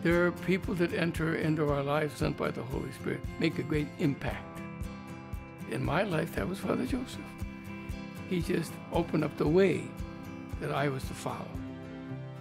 There are people that enter into our lives sent by the Holy Spirit, make a great impact. In my life, that was Father Joseph. He just opened up the way that I was to follow.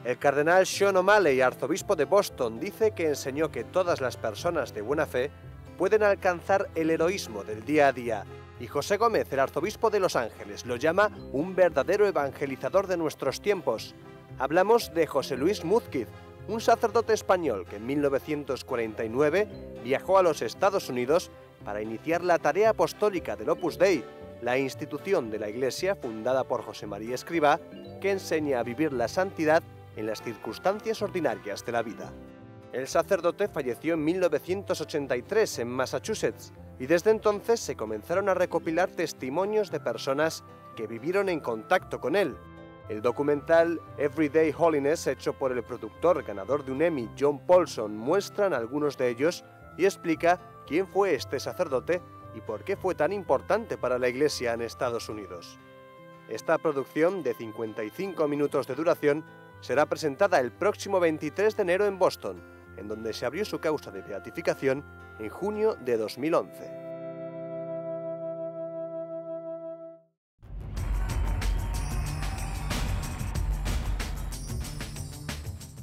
El cardenal Sean O'Malley, arzobispo de Boston, dice que enseñó que todas las personas de buena fe pueden alcanzar el heroísmo del día a día, y José Gómez, el arzobispo de Los Ángeles, lo llama un verdadero evangelizador de nuestros tiempos. Hablamos de José Luis Múzquiz, un sacerdote español que en 1949 viajó a los Estados Unidos para iniciar la tarea apostólica del Opus Dei, la institución de la Iglesia fundada por José María Escrivá, que enseña a vivir la santidad en las circunstancias ordinarias de la vida. El sacerdote falleció en 1983 en Massachusetts y desde entonces se comenzaron a recopilar testimonios de personas que vivieron en contacto con él. El documental Everyday Holiness, hecho por el productor ganador de un Emmy John Paulson, muestran algunos de ellos y explica quién fue este sacerdote y por qué fue tan importante para la Iglesia en Estados Unidos. Esta producción, de 55 minutos de duración, será presentada el próximo 23 de enero en Boston, en donde se abrió su causa de beatificación en junio de 2011.